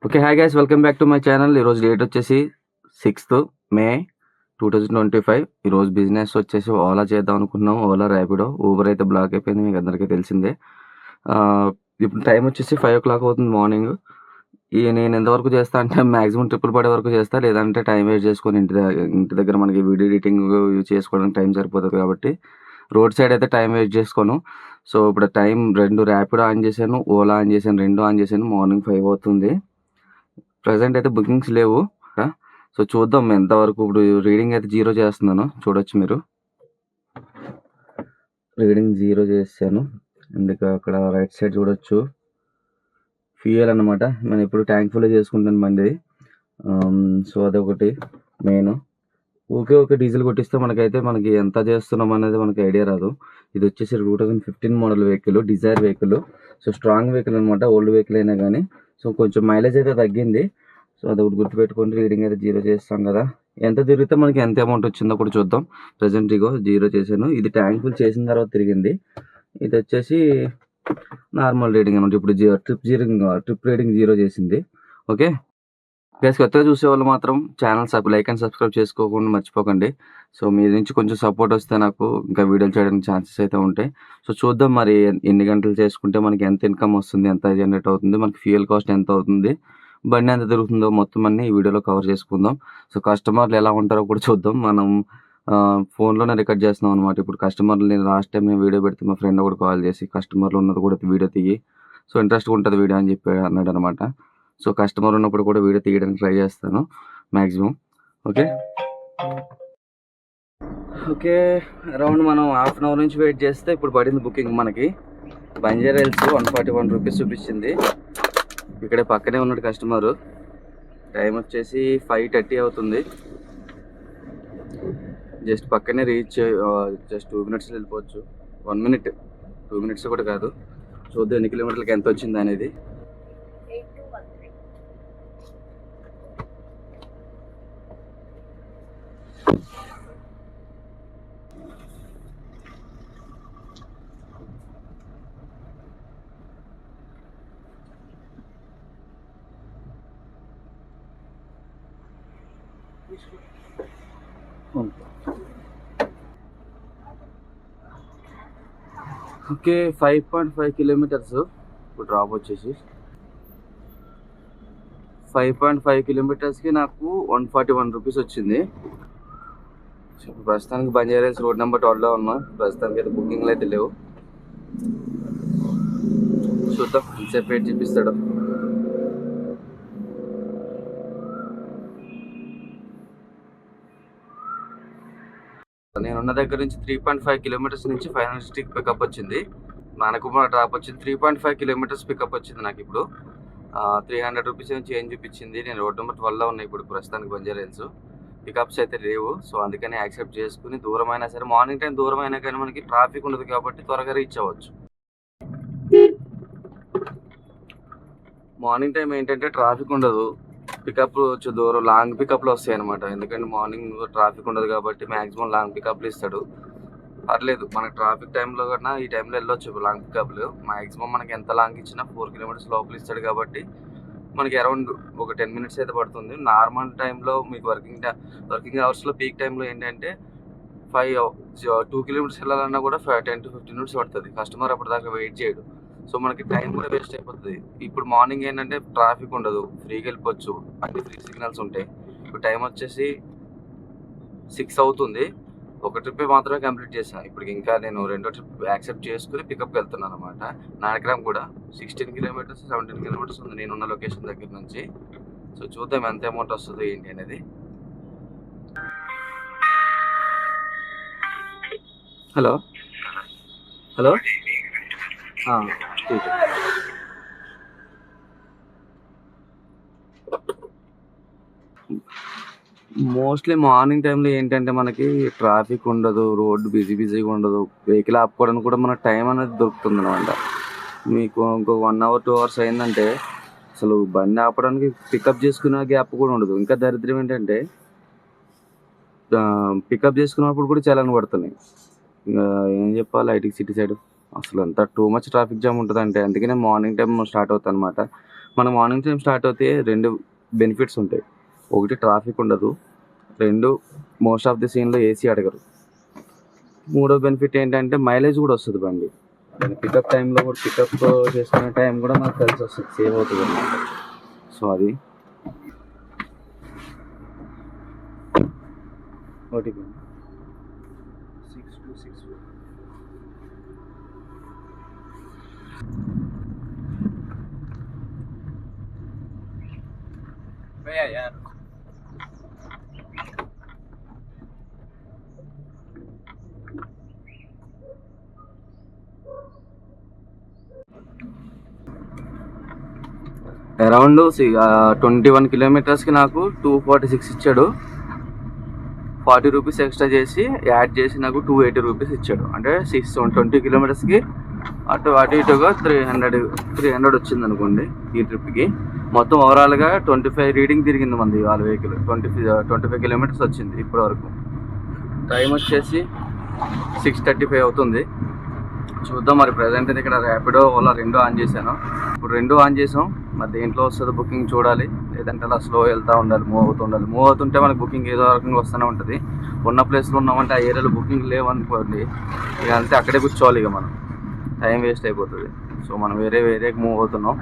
Okay. Hi guys, welcome back to my channel. ఈరోజు date వచ్చేసి 6th మే 2025. ఈరోజు business వచ్చేసి ఓలా చేద్దాం అనుకున్నాం. ఓలా, ర్యాపిడో, ఊబర్ అయితే బ్లాక్ అయిపోయింది, మీకు అందరికీ తెలిసిందే. ఇప్పుడు టైం వచ్చేసి 5 o'clock అవుతుంది మార్నింగ్. నేను ఎంతవరకు చేస్తా అంటే మ్యాక్సిమం ట్రిప్పులు పడే వరకు చేస్తా, లేదంటే టైం వేస్ట్ చేసుకొని ఇంటి దగ్గర మనకి వీడియో ఎడిటింగ్ చేసుకోవడానికి టైం సరిపోతుంది కాబట్టి రోడ్ సైడ్ అయితే టైం వేస్ట్ చేసుకోను. సో ఇప్పుడు టైం 2 ర్యాపిడో ఆన్ చేశాను, ఓలా ఆన్ చేశాను, 2 ఆన్ చేశాను. మార్నింగ్ 5 అవుతుంది. ప్రెజెంట్ అయితే బుకింగ్స్ లేవు. సో చూద్దాం ఎంతవరకు. ఇప్పుడు రీడింగ్ అయితే 0 చేస్తున్నాను, చూడొచ్చు మీరు. రీడింగ్ 0 చేశాను. అందుకే అక్కడ రైట్ సైడ్ చూడొచ్చు ఫ్యూయల్ అనమాట. నేను ఎప్పుడు ట్యాంక్ ఫుల్ చేసుకుంటాను బండి. సో అదొకటి మెయిన్. ఓకే డీజిల్ కొట్టిస్తే మనకి ఎంత చేస్తున్నాం అనేది మనకి ఐడియా రాదు. ఇది వచ్చేసి 2015 model vehicle, Dzire vehicle. So strong vehicle అనమాట, ఓల్డ్ వెహికల్ అయినా కానీ. సో కొంచెం మైలేజ్ అయితే తగ్గింది. సో అదొకటి గుర్తుపెట్టుకోండి. రీడింగ్ అయితే 0 చేస్తాం కదా, ఎంత తిరిగితే మనకి ఎంత అమౌంట్ వచ్చిందో కూడా చూద్దాం. ప్రజెంట్ ఇగో 0 చేశాను. ఇది ట్యాంక్ ఫుల్ చేసిన తర్వాత తిరిగింది. ఇది వచ్చేసి నార్మల్ రీడింగ్ అనమాట. ఇప్పుడు ట్రిప్ రీడింగ్ 0 చేసింది. ఓకే గైస్, కొత్తగా చూసేవాళ్ళు మాత్రం ఛానల్ లైక్ అండ్ సబ్స్క్రైబ్ చేసుకోకుండా మర్చిపోకండి. సో మీ నుంచి కొంచెం సపోర్ట్ వస్తే నాకు ఇంకా వీడియోలు చేయడానికి ఛాన్సెస్ అయితే ఉంటాయి. సో చూద్దాం మరి ఎన్ని గంటలు చేసుకుంటే మనకి ఎంత ఇన్కమ్ వస్తుంది, ఎంత జనరేట్ అవుతుంది, మనకి ఫ్యూయల్ కాస్ట్ ఎంత అవుతుంది, బండి ఎంత తిరుగుతుందో మొత్తం అన్ని ఈ వీడియోలో కవర్ చేసుకుందాం. సో కస్టమర్లు ఎలా ఉంటారో కూడా చూద్దాం. మనం ఫోన్లోనే రికార్డ్ చేస్తున్నాం అనమాట. ఇప్పుడు కస్టమర్లు లాస్ట్ టైం నేను వీడియో పెడితే మా ఫ్రెండ్ కూడా కాల్ చేసి కస్టమర్లు ఉన్నది కూడా వీడియో తీయి, సో ఇంట్రెస్ట్గా ఉంటుంది వీడియో అని చెప్పి అన్నాడు అనమాట. సో కస్టమర్ ఉన్నప్పుడు కూడా వీడియో తీయడానికి ట్రై చేస్తాను మ్యాక్సిమం. ఓకే అరౌండ్ మనం హాఫ్ అన్ అవర్ నుంచి వెయిట్ చేస్తే ఇప్పుడు పడింది బుకింగ్ మనకి. బంజారా హిల్స్ 141 రూపీస్ చూపించింది. ఇక్కడే పక్కనే ఉన్నాడు కస్టమరు. టైం వచ్చేసి 5:30 అవుతుంది. జస్ట్ పక్కనే రీచ్, జస్ట్ 2 minutes వెళ్ళిపోవచ్చు. 1 minute, 2 minutes కూడా కాదు. చూద్దాం ఎన్ని కిలోమీటర్లకి ఎంత వచ్చింది అనేది. Okay 5.5 kilometers. ఇప్పుడు డ్రాప్ వచ్చేసి 5.5 kilometersకి నాకు 141 రూపీస్ వచ్చింది. ప్రస్తుతానికి బంజారా హిల్స్ రోడ్ నెంబర్ 12లో ఉన్నాం. ప్రస్తుతానికి అయితే బుకింగ్లు అయితే లేవు. చూద్దాం ఎంతసేపు వెయిట్ చూపిస్తాడు. నేనున్న దగ్గర నుంచి 3.5 kilometers నుంచి ఫైనల్ స్టిక్ పికప్ వచ్చింది. మనకు డ్రాప్ వచ్చింది 3.5 kilometers పికప్ వచ్చింది. నాకు ఇప్పుడు 300 రూపీస్ చేంజ్ చూపించింది. నేను రోడ్ నెంబర్ 12లో ఉన్నాయి ఇప్పుడు ప్రస్తుతానికి బంజారా హిల్స్. పికప్స్ అయితే లేవు. సో అందుకని యాక్సెప్ట్ చేసుకుని దూరమైనా సరే, మార్నింగ్ టైం దూరం అయినా కానీ మనకి ట్రాఫిక్ ఉండదు కాబట్టి త్వరగా రీచ్ అవ్వచ్చు. మార్నింగ్ టైం ఏంటంటే ట్రాఫిక్ ఉండదు, పికప్ దూరం లాంగ్ పికప్లు వస్తాయి అనమాట. ఎందుకంటే మార్నింగ్ ట్రాఫిక్ ఉండదు కాబట్టి మ్యాక్సిమం లాంగ్ పికప్లు ఇస్తాడు. పర్లేదు, మనకి ట్రాఫిక్ టైంలో కన్నా ఈ టైంలో వెళ్ళొచ్చు లాంగ్ పికప్లు. మ్యాక్సిమం మనకి ఎంత లాంగ్ ఇచ్చినా 4 kilometers లోపల ఇస్తాడు కాబట్టి మనకి అరౌండ్ ఒక 10 minutes అయితే పడుతుంది. నార్మల్ టైంలో మీకు వర్కింగ్ అవర్స్లో పీక్ టైంలో ఏంటంటే 2 kilometers వెళ్ళాలన్నా కూడా 10 to 15 minutes పడుతుంది. కస్టమర్ అప్పటిదాకా వెయిట్ చేయడు. సో మనకి టైం కూడా వేస్ట్ అయిపోతుంది. ఇప్పుడు మార్నింగ్ ఏంటంటే ట్రాఫిక్ ఉండదు, ఫ్రీగా వెళ్ళిపోవచ్చు, అన్ని ఫ్రీ సిగ్నల్స్ ఉంటాయి. ఇప్పుడు టైం వచ్చేసి 6 అవుతుంది. ఒక ట్రిప్ మాత్రమే కంప్లీట్ చేశాను. ఇప్పుడు ఇంకా నేను 2వ ట్రిప్ యాక్సెప్ట్ చేసుకుని పికప్కి వెళ్తున్నాను అనమాట. నానక్రామ్ కూడా 16 kilometers 17 kilometers ఉంది నేనున్న లొకేషన్ దగ్గర నుంచి. సో చూద్దాం ఎంత అమౌంట్ వస్తుంది ఏంటి అనేది. హలో హలో మోస్ట్లీ మార్నింగ్ టైంలో ఏంటంటే మనకి ట్రాఫిక్ ఉండదు, రోడ్డు బిజీగా ఉండదు, వెహికల్ ఆపుకోవడానికి కూడా మనకు టైం అనేది దొరుకుతుంది అనమాట. మీకు ఇంకో 1 hour 2 hours అయిందంటే అసలు బండి ఆపడానికి పికప్ చేసుకునే గ్యాప్ కూడా ఉండదు. ఇంకా దరిద్రం ఏంటంటే పికప్ చేసుకున్నప్పుడు కూడా చలాన్ పడుతున్నాయి. ఇంకా ఏం చెప్పాలి, ఐటీ సిటీ సైడ్ అసలు అంతా టూ మచ్ ట్రాఫిక్ జామ్ ఉంటుంది. అంటే అందుకనే మార్నింగ్ టైం స్టార్ట్ అవుతుంది అనమాట. మనం మార్నింగ్ టైం స్టార్ట్ అవుతే 2 బెనిఫిట్స్ ఉంటాయి. ఒకటి ట్రాఫిక్ ఉండదు. 2 మోస్ట్ ఆఫ్ ది సీన్‌లో ఏసీ అడగరు. మూడో బెనిఫిట్ ఏంటంటే మైలేజ్ కూడా వస్తుంది బండి. దాని పికప్ టైంలో కూడా పికప్ చేసుకునే టైం కూడా మనకు కలిసి వస్తుంది, సేవ్ అవుతుంది అన్నమాట. సో అది ఓటీపీ 6264. भैया यार అరౌండ్ 21 కిలోమీటర్స్కి నాకు 246 ఇచ్చాడు. 40 రూపీస్ ఎక్స్ట్రా చేసి యాడ్ చేసి నాకు 280 రూపీస్ ఇచ్చాడు. అంటే 20 కిలోమీటర్స్కి అటు ఇటుగా 300 వచ్చింది అనుకోండి ఈ ట్రిప్కి. మొత్తం ఓవరాల్గా 25 రీడింగ్ తిరిగింది మంది వాళ్ళ వెహికల్. 25 కిలోమీటర్స్ వచ్చింది ఇప్పటి వరకు. టైం వచ్చేసి 6:35 అవుతుంది. చూద్దాం మరి. ప్రజెంట్ అయితే ఇక్కడ ర్యాపిడో ఓలా 2 ఆన్ చేశాను. ఇప్పుడు 2 ఆన్ చేసాం. మరి దేంట్లో వస్తుందో బుకింగ్ చూడాలి. లేదంటే అలా స్లో వెళ్తూ ఉండాలి, మూవ్ అవుతుంటే మనకి బుకింగ్ ఏదో రకంగా వస్తూనే ఉంటుంది. ఉన్న ప్లేస్లో ఉన్నామంటే ఆ ఏరియాలో బుకింగ్ లేవనుకోండి, ఇక అంతే అక్కడే కూర్చోవాలి. ఇక మనం టైం వేస్ట్ అయిపోతుంది. సో మనం వేరేకి మూవ్ అవుతున్నాం.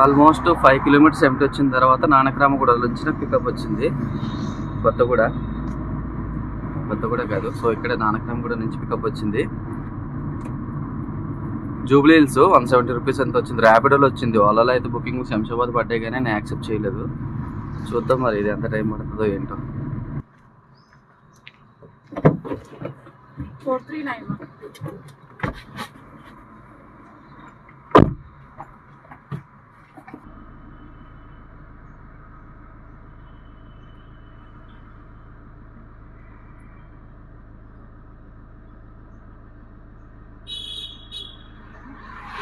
ఆల్మోస్ట్ 5 కిలోమీటర్స్ ఎంటీ వచ్చిన తర్వాత నానక్రామగూడ నుంచి నాకు పికప్ వచ్చింది. కొత్తగూడ కాదు, సో ఇక్కడ నానక్రామగూడ నుంచి పికప్ వచ్చింది. జూబ్లీ హిల్స్ 170 రూపీస్ ఎంత వచ్చింది. ర్యాపిడోలో వచ్చింది. ఓలాలో అయితే బుకింగ్ శంషాబాద్ పడ్డాయి కానీ నేను యాక్సెప్ట్ చేయలేదు. చూద్దాం మరి ఇది ఎంత టైం పడుతుందో ఏంటో. 439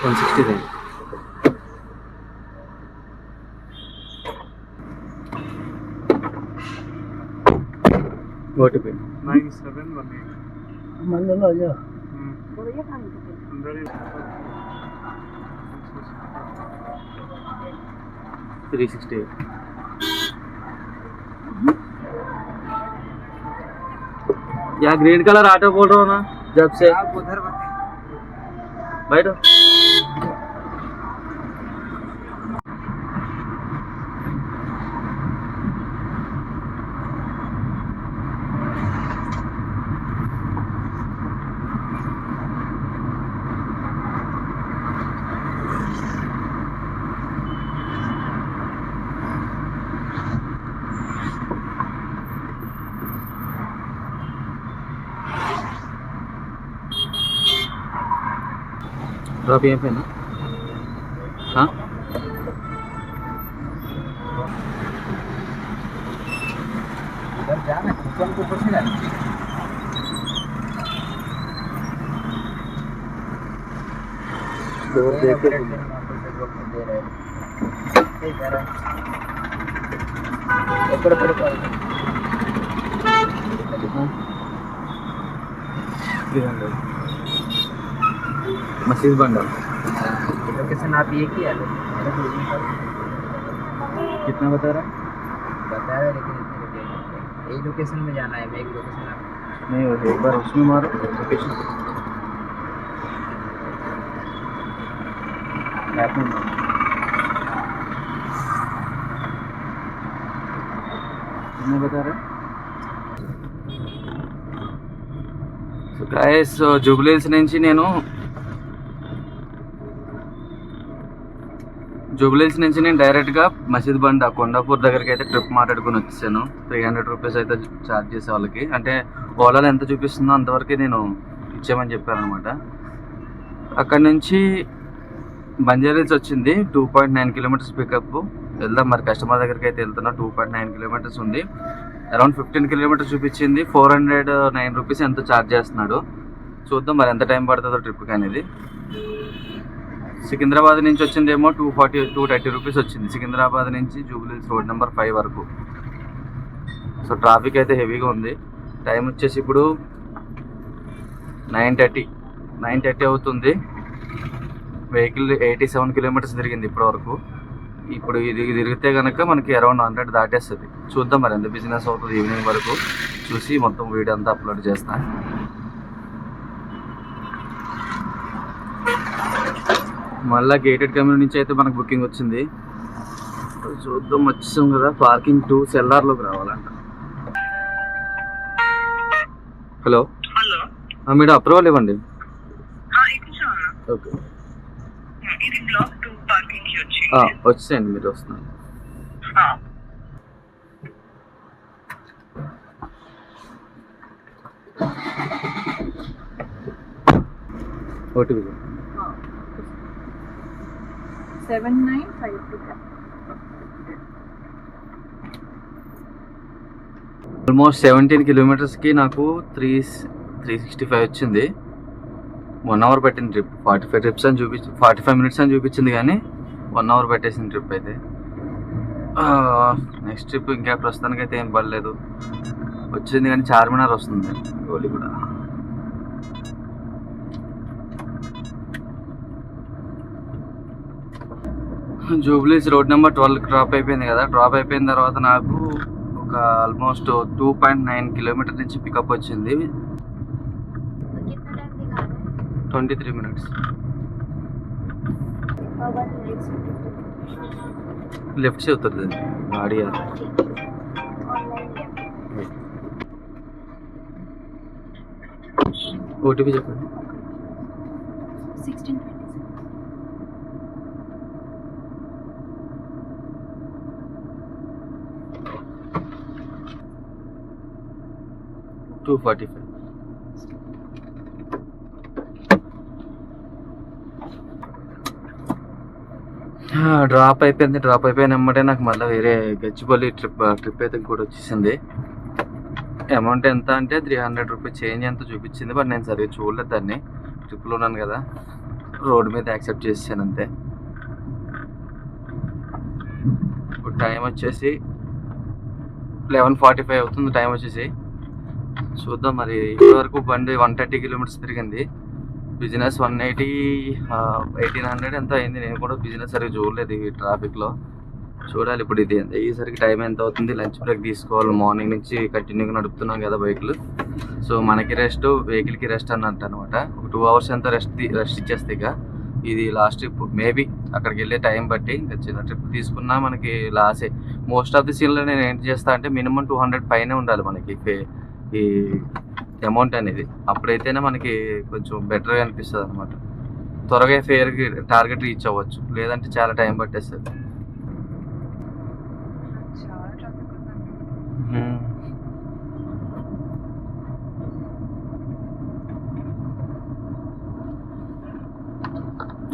169 ఓటీపీ 9718 मंदलो जो अंदर 368. या ग्रीन कलर ऑटो बोल रहा हूँ ना जब से आप उधर बैठो. ड्रॉप यहाँ पे ना. हाँ उधर जाना कुपन को ऊपर से जाना दो देख के दे रहे ठीक है ఎక్కడ పడిపోవాలి 300 मसीद बंडल. लोकेशन आप ये किया लो मेरे को कितना बता रहा है? बता रहे लेकिन इतने यही लोकेशन में जाना है. मैं एक लोकेशन आप नहीं हो एक बार उसमें मारो लोकेशन मैप में मारो. कितना बता रहा है? సో గైస్ జూబ్లీ హిల్స్ నుంచి నేను డైరెక్ట్గా మసీద్ బండ కొండాపూర్ దగ్గరికి అయితే ట్రిప్ మాట్లాడుకుని వచ్చేసాను. 300 రూపీస్ అయితే ఛార్జ్ చేసే వాళ్ళకి, అంటే ఓలాలో ఎంత చూపిస్తుందో అంతవరకు నేను ఇచ్చామని చెప్పాను అనమాట. అక్కడ నుంచి బంజారా హిల్స్ వచ్చింది. 2.9 కిలోమీటర్స్ పికప్. వెళ్దాం మరి. కస్టమర్ దగ్గరికి అయితే వెళ్తున్నా. 2.9 కిలోమీటర్స్ ఉంది. అరౌండ్ 15 కిలోమీటర్స్ చూపించింది. 409 రూపీస్ ఎంతో ఛార్జ్ చేస్తున్నాడు. చూద్దాం మరి ఎంత టైం పడుతుందో ట్రిప్కి అనేది. సికింద్రాబాద్ నుంచి వచ్చిందేమో 230 రూపీస్ వచ్చింది. సికింద్రాబాద్ నుంచి జూబ్లీ హిల్స్ రోడ్ నెంబర్ 5 వరకు. సో ట్రాఫిక్ అయితే హెవీగా ఉంది. టైం వచ్చేసి ఇప్పుడు 9:30 అవుతుంది. వెహికల్ 87 కిలోమీటర్స్ తిరిగింది ఇప్పటివరకు. ఇప్పుడు ఇది తిరిగితే కనుక మనకి అరౌండ్ 100 దాటేస్తుంది. చూద్దాం మరి ఎంత బిజినెస్ అవుతుంది ఈవినింగ్ వరకు. చూసి మొత్తం వీడియో అంతా అప్లోడ్ చేస్తాను. మళ్ళీ గేటెడ్ కమ్యూనిటీ నుంచి అయితే మనకు బుకింగ్ వచ్చింది. చూద్దాం, వచ్చాం కదా. పార్కింగ్ 2 సెల్లార్లోకి రావాలంట. హలో హలో మేడం, అప్రూవల్ ఇవ్వండి. ఇచ్చాను. ఓకే, ఇది బ్లాక్ 2 పార్కింగ్ కి వచ్చి వచ్చేయండి, మీరు వస్తున్నారు. ఓటీపీ 7952. ఆల్మోస్ట్ 17 కిలోమీటర్స్కి నాకు 365 వచ్చింది. 1 అవర్ పెట్టింది ట్రిప్. 45 ట్రిప్స్ అని 45 మినిట్స్ అని చూపించింది, కానీ 1 అవర్ పెట్టేసింది ట్రిప్ అయితే. నెక్స్ట్ ట్రిప్ ఇంకా ప్రస్తుతానికి అయితే ఏం పడలేదు. వచ్చింది కానీ చార్మినార్ వస్తుంది గోలి కూడా. జూబ్లీస్ రోడ్ నెంబర్ 12 డ్రాప్ అయిపోయింది కదా. డ్రాప్ అయిపోయిన తర్వాత నాకు ఒక ఆల్మోస్ట్ 2.9 కిలోమీటర్ నుంచి పికప్ వచ్చింది. 23 మినిట్స్. లెఫ్ట్ से उतर देंगे गाड़ी आ रही है. ఓటీపీ చెప్పండి. 1627. 245. డ్రాప్ అయిపోయింది. డ్రాప్ అయిపోయిన వెంబడే నాకు మళ్ళీ వేరే గచ్చిబౌలి ట్రిప్ అయితే కూడా వచ్చేసింది. అమౌంట్ ఎంత అంటే 300 రూపీస్ చేంజ్ ఎంత చూపించింది. బట్ నేను సరిగ్గా చూడలేదు దాన్ని. ట్రిప్లో ఉన్నాను కదా, రోడ్డు మీద యాక్సెప్ట్ చేసాను అంతే. ఇప్పుడు టైం వచ్చేసి 11:45 అవుతుంది. టైం వచ్చేసి చూద్దాం మరి. ఇప్పటివరకు బండి 130 కిలోమీటర్స్ తిరిగింది. బిజినెస్ 180, 1800 ఎంత అయింది. నేను కూడా బిజినెస్ సరిగ్గా చూడలేదు ఈ ట్రాఫిక్లో. చూడాలి ఇప్పుడు ఇది ఈసరికి టైం ఎంత అవుతుంది. లంచ్ బ్రేక్ తీసుకోవాలి. మార్నింగ్ నుంచి కంటిన్యూగా నడుపుతున్నాం కదా బైక్లు. సో మనకి రెస్ట్, వెహికల్కి రెస్ట్ అన్నట్టు అనమాట. ఒక 2 అవర్స్ ఎంత రెస్ట్ ఇచ్చేస్తే ఇక ఇది లాస్ట్ ట్రిప్. మేబీ అక్కడికి వెళ్ళే టైం బట్టి ఇంకా చిన్న ట్రిప్ తీసుకున్నా మనకి లాసే. మోస్ట్ ఆఫ్ ది సీన్లో నేను ఏంటి చేస్తా అంటే మినిమం 200 పైనే ఉండాలి మనకి ఈ అమౌంట్ అనేది. అప్పుడైతేనే మనకి కొంచెం బెటర్గా అనిపిస్తుంది అనమాట. త్వరగా ఫేర్కి టార్గెట్ రీచ్ అవ్వచ్చు. లేదంటే చాలా టైం పట్టేస్తుంది. చాలా ట్రాఫిక్ ఉందండి.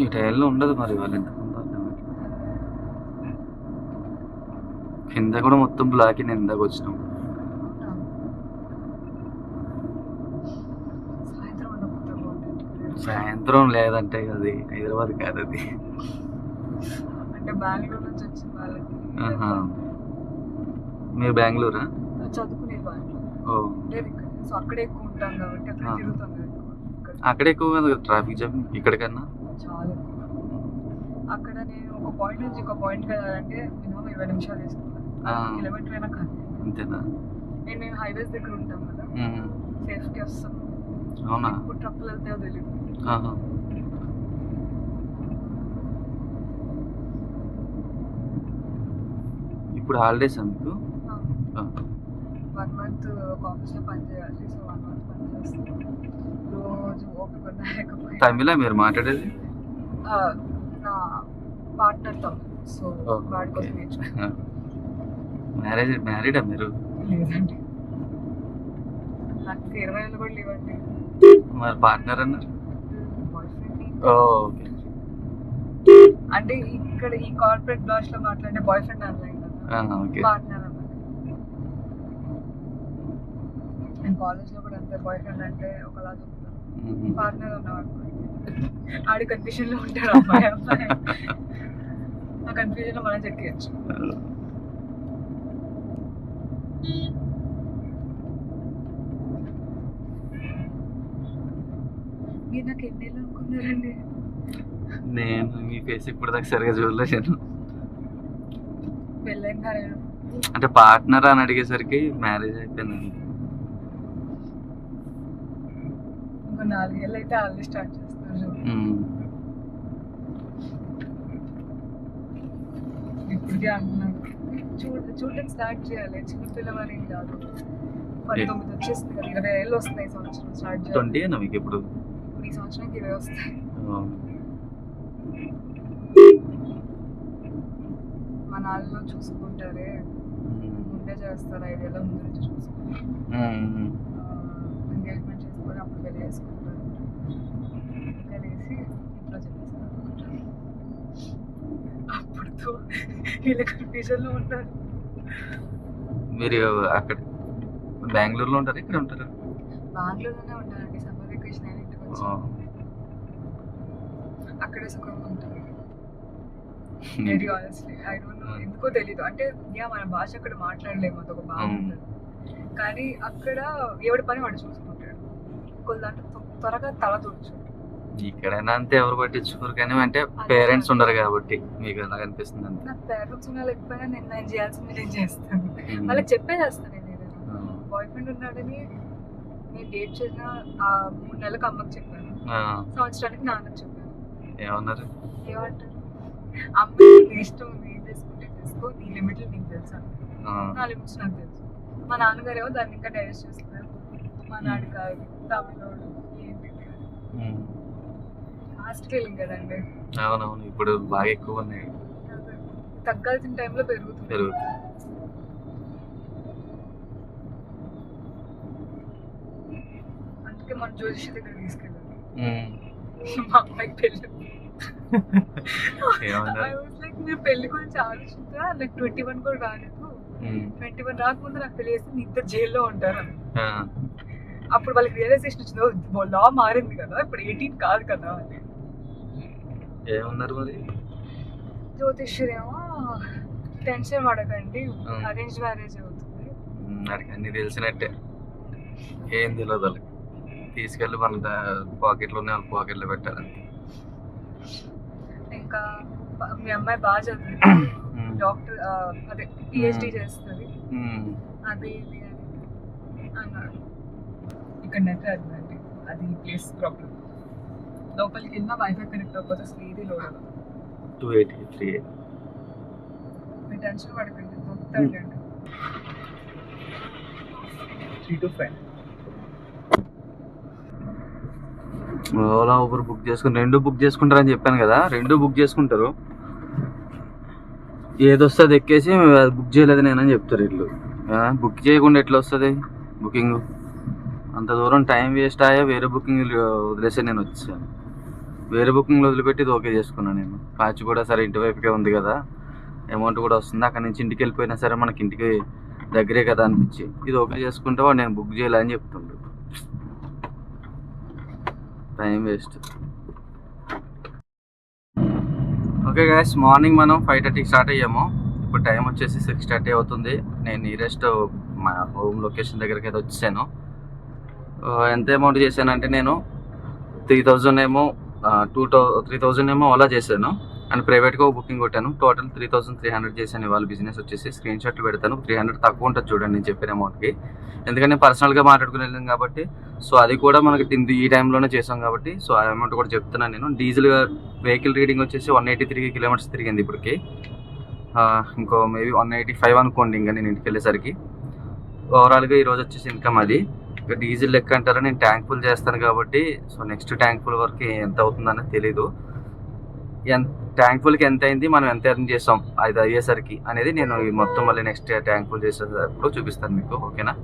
ఈ టైంలో ఉండదు మరి వాళ్ళు ఎంత కింద కూడా మొత్తం బ్లాక్. నేను ఇందాక వచ్చినాం. సాయంత్రం ఉండకపోతే బాగుంటుంది. సాయంత్రం లేదంటే అది హైదరాబాద్ కాదు అది. అంటే బెంగళూరు నుంచి వచ్చిన వాళ్ళకి ఆహా. మీరు బెంగళూరా? చదువుకునే వాళ్ళు ఓ, లేదు ఇక్కడ. సో అక్కడే ఎక్కువ ఉంటాం కాబట్టి అక్కడ తిరుగుతాం కదా ఇక్కడ. అక్కడ ఎక్కువ కదా ట్రాఫిక్ జామ్ ఇక్కడికన్నా. చాలా ఎక్కువ. అక్కడ నేను ఒక పాయింట్ నుంచి ఒక పాయింట్కి వెళ్ళాలంటే మినిమం 20 నిమిషాలు తీసుకుంటాను. కిలోమీటర్ అయినా కాదు. అంతేనా? మేము హైవేస్ దగ్గర ఉంటాం కదా, సేఫ్టీ వస్తాం. అవునా? ఇప్పుడు ట్రక్కులు వెళ్తాయో తెలియదు. ఆహా. ఇప్పుడు హాలిడేసా మీకు? 1 మంత్ ఒక ఆఫీస్లో పని చేయాలి. సో 1 మంత్ పని చేస్తాం. రోజు ఓపిక ఉన్నా లేకపోయినా. తమిళ మీరు మాట్లాడేది? నా పార్ట్నర్తో. సో వాడి కోసం నేర్చుకున్నాను. మ్యారీడా మీరు? లేదండి, నాకు 20 ఏళ్ళు కూడా లేవండి. మరి పార్ట్నర్ అన్నారు? Boy friend. ఓకే. అంటే ఇక్కడ ఈ కార్పొరేట్ భాష లో మాట్లాడే బాయ్ ఫ్రెండ్ అనలేదు కదా, ఓకే. పార్ట్నర్ అన్నమాట. నేను కాలేజ్ లో కూడా అంతే. బాయ్ ఫ్రెండ్ అంటే ఒకలా చెప్తాను, పార్ట్నర్ ఉన్నాడు ఆడి కన్ఫ్యూజన్ లో ఉంటాడు అమ్మాయి. ఆ కన్ఫ్యూజన్ లో మనం చెక్కేయచ్చు. మీరు నాకు ఎన్నేళ్ళు అనుకున్నారండి? నేను మీ ఫేస్ ఇప్పుడు దాకా సరిగా చూడలేను. పెళ్ళైందా నేను అంటే పార్ట్నర్ అని అడిగేసరికి మ్యారేజ్ అయిపోయింది. ఇంకో 4 ఏళ్ళు అయితే ఆల్రెడీ స్టార్ట్ చేస్తారు చూడు. ఇప్పటికే అంటున్నాను చూడడానికి స్టార్ట్ చేయాలి. చిన్నపిల్లవారు ఏం కాదు. 19 వచ్చేస్తుంది కదా, 20 ఏళ్ళు వస్తున్నాయి ఈ సంవత్సరం స్టార్ట్ చేయాలి. 20 అన్న మీకు ఇప్పుడు? ఈ సంవత్సరానికి 20 వస్తాయి. మా నాన్నలో చూసుకుంటారే, ముందే చేస్తారు, 5 ఏళ్ళ ముందు నుంచి చూసుకుంటారు. ఎంగేజ్మెంట్ చేసుకొని అప్పుడు పెళ్లి చేసుకుంటారు. కలిసి ఇంట్లో చేస్తారు. అప్పుడుతో వీళ్ళ కన్ఫ్యూజన్లో ఉంటారు. మీరు అక్కడ బెంగళూరులో ఉంటారు, ఇక్కడ ఉంటారు? బెంగళూరులోనే ఉంటారండి. సమ్మర్ వెకేషన్ అయిన ఇంటికి వచ్చి అక్కడే సుఖంగా ఉంటారు. Very honestly I don't know, ఎందుకో తెలీదు. అంటే మన భాష అక్కడ మాట్లాడలేము, అదొక బాధ ఉంటుంది. కానీ అక్కడ ఎవడి పని వాడు చూసుకుంటాడు. కొన్ని దాంట్లో త్వరగా తల దూర్చు. ఇక్కడైనా అంతే, ఎవరు పట్టించుకోరు. కానీ అంటే పేరెంట్స్ ఉండరు కాబట్టి మీకు ఎలా అనిపిస్తుంది అంతే. నా పేరెంట్స్ ఉన్నా లేకపోయినా నేను చేయాల్సింది నేను చేస్తాను. వాళ్ళకి చెప్పేసేస్తాను. నేను బాయ్ ఫ్రెండ్ ఉన్నాడని నేను డేట్ చేసిన 3 నెలలకు అమ్మకి చెప్పాను, సంవత్సరానికి నాన్నకి చెప్పాను. ఏమన్నారు? ఏమంటారు? అమ్మాయి నీ ఇష్టం, ఏం చేసుకుంటే చేసుకో, నీ లిమిట్లు నీకు తెలుసా, నా లిమిట్స్ నాకు తెలుసు. మా నాన్నగారు ఏమో దాన్ని ఇంకా డైజెస్ట్ చేస్తున్నారు. మా నాడు కాదు, తమిళోడు, ఏంటి ఫాస్ట్ ఫీలింగ్ కదండి. అవునవును, ఇప్పుడు బాగా ఎక్కువ ఉన్నాయి. తగ్గాల్సిన టైంలో పెరుగుతుంది. అందుకే మన జ్యోతిషి దగ్గర తీసుకెళ్ళాలి. మా అమ్మాయికి పెళ్ళి మీరు పెళ్లి గురించి ఆలోచించా. నాకు 21 కూడా రాలేదు. 21 రాకముందు నాకు పెళ్లి చేస్తే మీ ఇద్దరు జైల్లో ఉంటారు. అప్పుడు వాళ్ళకి రియలైజేషన్ వచ్చింది, లా మారింది కదా, ఇప్పుడు 18 కాదు కదా అని. ఏమన్నారు మరి? జ్యోతిష్యుడేమో టెన్షన్ పడకండి, అరేంజ్ మ్యారేజ్ అవుతుంది. నాకు అన్ని తెలిసినట్టే, ఏం తెలియదు వాళ్ళకి. తీసుకెళ్ళి మన పాకెట్లోనే వాళ్ళ పాకెట్లో పెట్టారంతే. ఇంకా మీ అమ్మాయి బాగా చదువుతుంది, డాక్టర్ అదే పిహెచ్డి చేస్తుంది, అది ఇది అని అన్నాడు. ఇక్కడ నెట్ అదండి, అది ప్లేస్ ప్రాబ్లం. లోపలికి వెళ్ళినా వైఫై కనెక్ట్ అవ్వకపోతే అసలు ఏది లోడ్ అవ్వదు. 283 మీరు టెన్షన్ పడకండి, దొరుకుతాయండి. 3 to 5. ఓలా ఊబర్ బుక్ చేసుకుని 2 బుక్ చేసుకుంటారని చెప్పాను కదా, 2 బుక్ చేసుకుంటారు. ఏదొస్తే అది ఎక్కేసి బుక్ చేయలేదు నేనని చెప్తారు వీళ్ళు. బుక్ చేయకుండా ఎట్లా వస్తుంది బుకింగ్? అంత దూరం టైం వేస్ట్ అయ్యా. వేరే బుకింగ్ వదిలేసి నేను వచ్చాను. వేరే బుకింగ్లో వదిలిపెట్టి ఇది ఓకే చేసుకున్నాను నేను. ప్యాచ్ కూడా సరే ఇంటి వైపుకే ఉంది కదా, అమౌంట్ కూడా వస్తుంది. అక్కడ నుంచి ఇంటికి వెళ్ళిపోయినా సరే మనకి ఇంటికి దగ్గరే కదా అనిపించి ఇది ఓకే చేసుకుంటే వాడు నేను బుక్ చేయాలని చెప్తుండ్రు. Time waste. Okay guys, morning మనం 5:30కి స్టార్ట్ అయ్యాము. ఇప్పుడు టైం వచ్చేసి 6:30 అవుతుంది. నేను నియరెస్ట్ మా హోమ్ లొకేషన్ దగ్గరికి అయితే వచ్చాను. ఎంత అమౌంట్ చేశానంటే నేను 3,000 ఏమో 3,000 ఏమో ఓలా చేశాను అండ్ ప్రైవేట్గా బుకింగ్ కొట్టాను. టోటల్ 3,300 చేశాను. ఇవాళ బిజినెస్ వచ్చేసి స్క్రీన్ షాట్లు పెడతాను. 300 తక్కువ ఉంటుంది చూడండి నేను చెప్పిన అమౌంట్కి, ఎందుకంటే పర్సనల్గా మాట్లాడుకుని వెళ్ళాను కాబట్టి. సో అది కూడా మనకి ఈ టైంలోనే చేసాం కాబట్టి సో ఆ అమౌంట్ కూడా చెప్తున్నాను నేను. డీజిల్ వెహికల్ రీడింగ్ వచ్చేసి 183 కిలోమీటర్స్ తిరిగింది ఇప్పటికి. ఇంకో మేబీ 185 అనుకోండి ఇంకా నేను ఇంటికి వెళ్ళేసరికి. ఓవరాల్గా ఈరోజు వచ్చేసి ఇన్కమ్ అది. ఇంకా డీజిల్ లెక్క అంటారా, నేను ట్యాంక్ ఫుల్ చేస్తాను కాబట్టి సో నెక్స్ట్ ట్యాంక్ ఫుల్ వరకు ఎంత అవుతుందనేది తెలీదు. ట్యాంక్ ఫుల్కి ఎంత అయింది, మనం ఎంత ఎర్న్ చేసాం అది అయ్యేసరికి అనేది నేను మొత్తం మళ్ళీ నెక్స్ట్ ట్యాంక్ ఫుల్ చేసేటప్పుడు చూపిస్తాను మీకు. ఓకేనా?